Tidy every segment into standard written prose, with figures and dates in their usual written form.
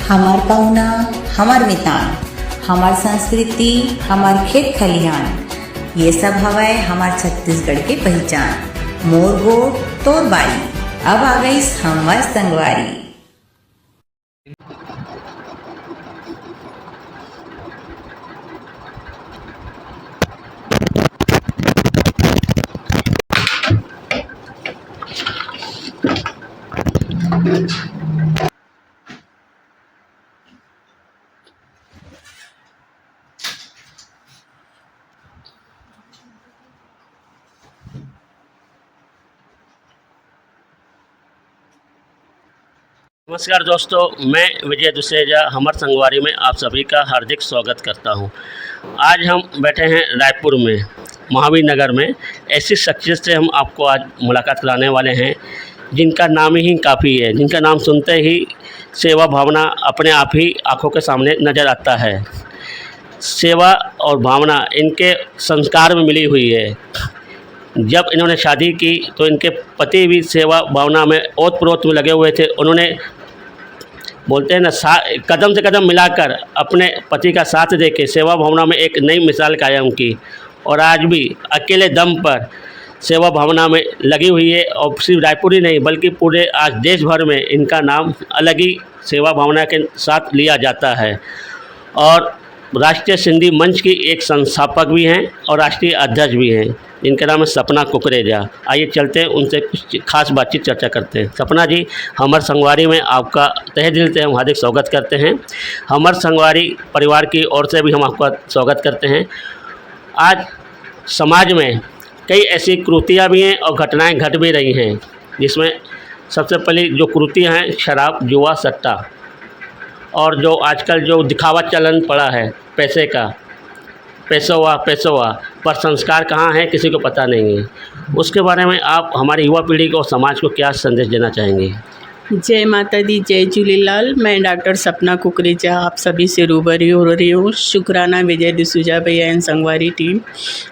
हमार पहुना, हमार मितान, हमार संस्कृति, हमार खेत खलिहान, ये सब हवाए हमार छत्तीसगढ़ के पहचान। मोर गोड़ तोर बारी, अब आ गई हमार संगवारी। नमस्कार दोस्तों, मैं विजय दुसेजा हमर संगवारी में आप सभी का हार्दिक स्वागत करता हूं। आज हम बैठे हैं रायपुर में, महावीर नगर में। ऐसी शख्सियत से हम आपको आज मुलाकात कराने वाले हैं जिनका नाम ही काफ़ी है, जिनका नाम सुनते ही सेवा भावना अपने आप ही आंखों के सामने नज़र आता है। सेवा और भावना इनके संस्कार में मिली हुई है। जब इन्होंने शादी की तो इनके पति भी सेवा भावना में ओत-प्रोत में लगे हुए थे। उन्होंने बोलते हैं ना, कदम से कदम मिलाकर अपने पति का साथ देके सेवा भावना में एक नई मिसाल कायम की और आज भी अकेले दम पर सेवा भावना में लगी हुई है। और सिर्फ रायपुर ही नहीं बल्कि पूरे आज देश भर में इनका नाम अलग ही सेवा भावना के साथ लिया जाता है। और राष्ट्रीय सिंधी मंच की एक संस्थापक भी हैं और राष्ट्रीय अध्यक्ष भी हैं, जिनका नाम है सपना कुकरेजा। आइए चलते हैं उनसे कुछ खास बातचीत चर्चा करते हैं। सपना जी, हमर संगवारी में आपका तहे दिल से हम हार्दिक स्वागत करते हैं। हमर संगवारी परिवार की ओर से भी हम आपका स्वागत करते हैं। आज समाज में कई ऐसी कृतियाँ भी हैं और घटनाएं घट भी रही हैं, जिसमें सबसे पहली जो कृतियाँ हैं शराब, जुआ, सट्टा और जो आजकल जो दिखावा चलन पड़ा है पैसे का, पैसोवा पर संस्कार कहाँ है किसी को पता नहीं है। उसके बारे में आप हमारी युवा पीढ़ी को और समाज को क्या संदेश देना चाहेंगे? जय माता दी, जय झूलेलाल। मैं डॉक्टर सपना कुकरेजा आप सभी से रूबरू हो रही हूँ। शुक्राना विजय डिसूजा भैया एंड संगवारी टीम,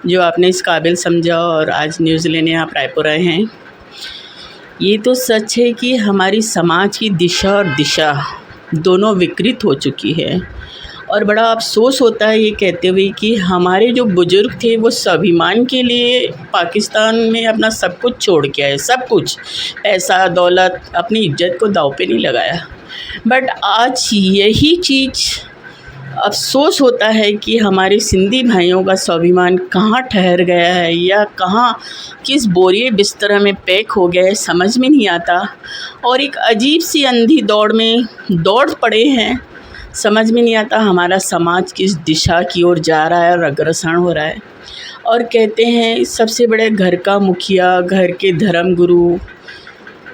जो आपने इस काबिल समझा और आज न्यूज़ लेने आप रायपुर आए हैं। ये तो सच है कि हमारी समाज की दिशा और दिशा दोनों विकृत हो चुकी है और बड़ा अफसोस होता है ये कहते हुए कि हमारे जो बुज़ुर्ग थे वो स्वाभिमान के लिए पाकिस्तान में अपना सब कुछ छोड़ के आए, सब कुछ, पैसा दौलत, अपनी इज्जत को दांव पे नहीं लगाया। बट आज यही चीज़ अफसोस होता है कि हमारे सिंधी भाइयों का स्वाभिमान कहाँ ठहर गया है या कहाँ किस बोरिए बिस्तर में पैक हो गया है, समझ में नहीं आता। और एक अजीब सी अंधी दौड़ में दौड़ पड़े हैं, समझ में नहीं आता हमारा समाज किस दिशा की ओर जा रहा है और अग्रसर हो रहा है। और कहते हैं सबसे बड़े घर का मुखिया, घर के धर्म गुरु,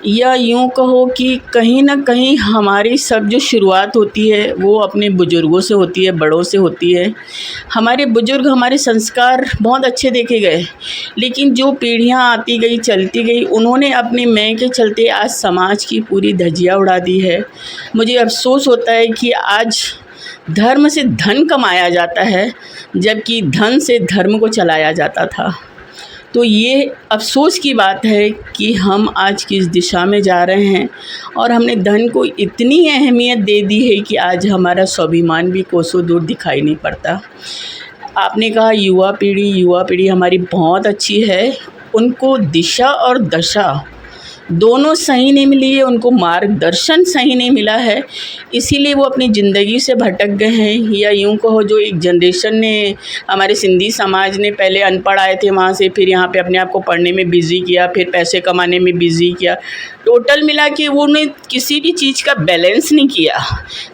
या यूँ कहो कि कहीं ना कहीं हमारी सब जो शुरुआत होती है वो अपने बुज़ुर्गों से होती है, बड़ों से होती है। हमारे बुज़ुर्ग, हमारे संस्कार बहुत अच्छे देखे गए, लेकिन जो पीढ़ियाँ आती गई चलती गई, उन्होंने अपने मैं के चलते आज समाज की पूरी धज्जियाँ उड़ा दी है। मुझे अफसोस होता है कि आज धर्म से धन कमाया जाता है जबकि धन से धर्म को चलाया जाता था। तो ये अफसोस की बात है कि हम आज किस दिशा में जा रहे हैं और हमने धन को इतनी अहमियत दे दी है कि आज हमारा स्वाभिमान भी कोसों दूर दिखाई नहीं पड़ता। आपने कहा युवा पीढ़ी हमारी बहुत अच्छी है, उनको दिशा और दशा दोनों सही नहीं मिली है, उनको मार्गदर्शन सही नहीं मिला है, इसीलिए वो अपनी ज़िंदगी से भटक गए हैं। या यूँ कहो जो एक जनरेशन ने, हमारे सिंधी समाज ने पहले अनपढ़ आए थे वहाँ से, फिर यहाँ पे अपने आप को पढ़ने में बिज़ी किया, फिर पैसे कमाने में बिज़ी किया। टोटल मिला के उन्होंने किसी भी चीज़ का बैलेंस नहीं किया,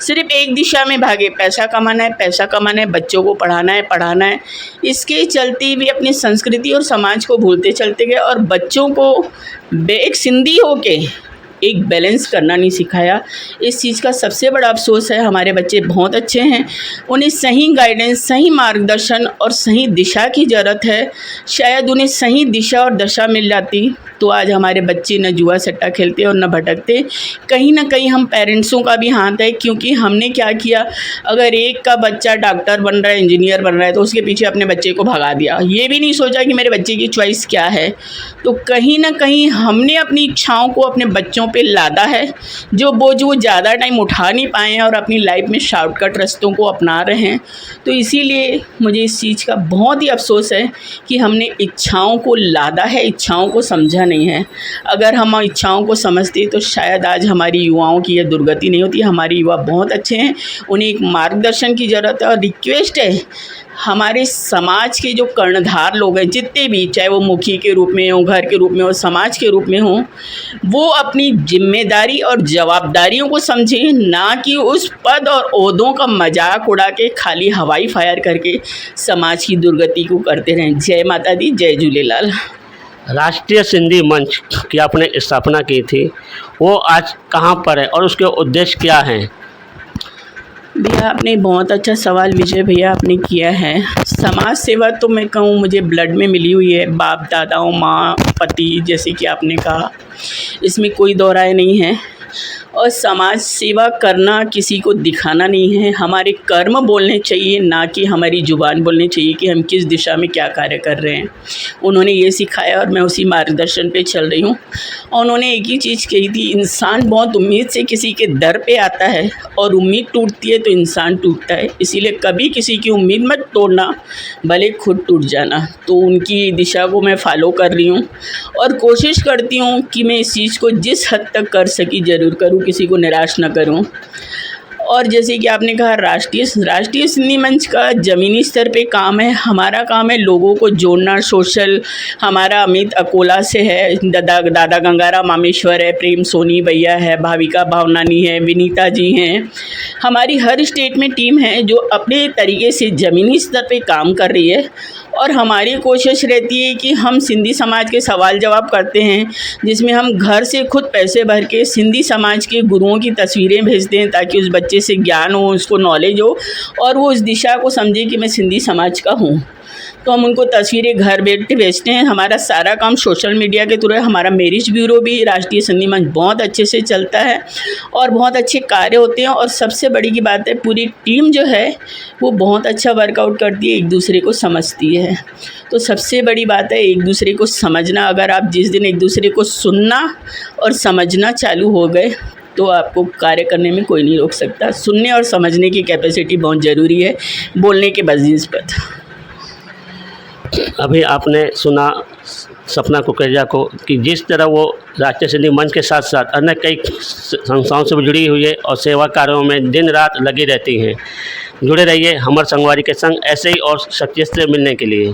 सिर्फ एक दिशा में भागे, पैसा कमाना है, बच्चों को पढ़ाना है। इसके चलते भी अपनी संस्कृति और समाज को भूलते चलते गए और बच्चों को एक सिंधी होके एक बैलेंस करना नहीं सिखाया। इस चीज़ का सबसे बड़ा अफसोस है। हमारे बच्चे बहुत अच्छे हैं, उन्हें सही गाइडेंस, सही मार्गदर्शन और सही दिशा की ज़रूरत है। शायद उन्हें सही दिशा और दशा मिल जाती तो आज हमारे बच्चे न जुआ सट्टा खेलते और न भटकते। कहीं ना कहीं हम पेरेंट्सों का भी हाथ है, क्योंकि हमने क्या किया, अगर एक का बच्चा डॉक्टर बन रहा है, इंजीनियर बन रहा है, तो उसके पीछे अपने बच्चे को भगा दिया, ये भी नहीं सोचा कि मेरे बच्चे की चॉइस क्या है। तो कहीं ना कहीं हमने अपनी इच्छाओं को अपने बच्चों पे लादा है, जो बोझ वो ज़्यादा टाइम उठा नहीं पाए हैं और अपनी लाइफ में शॉर्टकट रास्तों को अपना रहे हैं। तो इसीलिए मुझे इस चीज़ का बहुत ही अफसोस है कि हमने इच्छाओं को लादा है, इच्छाओं को समझा नहीं है। अगर हम इच्छाओं को समझते तो शायद आज हमारी युवाओं की यह दुर्गति नहीं होती। हमारे युवा बहुत अच्छे हैं, उन्हें एक मार्गदर्शन की ज़रूरत है। और रिक्वेस्ट है, हमारे समाज के जो कर्णधार लोग हैं जितने भी, चाहे वो मुखी के रूप में हो, घर के रूप में हो, समाज के रूप में हो, वो अपनी जिम्मेदारी और जवाबदारियों को समझें, ना कि उस पद और ओहदों का मजाक उड़ा के खाली हवाई फायर करके समाज की दुर्गति को करते रहें। जय माता दी, जय झूलेलाल। राष्ट्रीय सिंधी मंच की आपने स्थापना की थी, वो आज कहाँ पर है और उसके उद्देश्य क्या हैं? भैया आपने बहुत अच्छा सवाल विजय भैया आपने किया है। समाज सेवा तो मैं कहूँ मुझे ब्लड में मिली हुई है, बाप दादाओं, माँ, पति, जैसे कि आपने कहा, इसमें कोई दो राय नहीं है। और समाज सेवा करना किसी को दिखाना नहीं है, हमारे कर्म बोलने चाहिए, ना कि हमारी ज़ुबान बोलनी चाहिए कि हम किस दिशा में क्या कार्य कर रहे हैं। उन्होंने ये सिखाया और मैं उसी मार्गदर्शन पे चल रही हूँ। और उन्होंने एक ही चीज़ कही थी, इंसान बहुत उम्मीद से किसी के दर पे आता है और उम्मीद टूटती है तो इंसान टूटता है। इसीलिए कभी किसी की उम्मीद मत तोड़ना, भले खुद टूट जाना। तो उनकी दिशा को मैं फॉलो कर रही हूँ और कोशिश करती हूँ कि मैं इस चीज़ को जिस हद तक कर सकी ज़रूर करूँ, किसी को निराश न करूं। और जैसे कि आपने कहा, राष्ट्रीय सिंधी मंच का ज़मीनी स्तर पे काम है। हमारा काम है लोगों को जोड़ना, सोशल। हमारा अमित अकोला से है, दादा गंगाराम मामेश्वर है, प्रेम सोनी भैया है, भाविका भावनानी है, विनीता जी हैं। हमारी हर स्टेट में टीम है जो अपने तरीके से ज़मीनी स्तर पे काम कर रही है। और हमारी कोशिश रहती है कि हम सिंधी समाज के सवाल जवाब करते हैं, जिसमें हम घर से खुद पैसे भर के सिंधी समाज के गुरुओं की तस्वीरें भेजते हैं, ताकि उस बच्चे से ज्ञान हो, उसको नॉलेज हो और वो उस दिशा को समझे कि मैं सिंधी समाज का हूँ। तो हम उनको तस्वीरें घर बैठे भेजते हैं। हमारा सारा काम सोशल मीडिया के थ्रू है। हमारा मैरिज ब्यूरो भी राष्ट्रीय सिंधी मंच बहुत अच्छे से चलता है और बहुत अच्छे कार्य होते हैं। और सबसे बड़ी की बात है, पूरी टीम जो है वो बहुत अच्छा वर्कआउट करती है, एक दूसरे को समझती है। तो सबसे बड़ी बात है एक दूसरे को समझना। अगर आप जिस दिन एक दूसरे को सुनना और समझना चालू हो गए तो आपको कार्य करने में कोई नहीं रोक सकता। सुनने और समझने की कैपेसिटी बहुत ज़रूरी है, बोलने के बनिस्बत। अभी आपने सुना सपना कुकरेजा को कि जिस तरह वो राष्ट्रीय सिंधी मंच के साथ साथ अन्य कई संस्थाओं से भी जुड़ी हुई है और सेवा कार्यों में दिन रात लगी रहती हैं। जुड़े रहिए हमर संगवारी के संग ऐसे ही और शख्सियत से मिलने के लिए।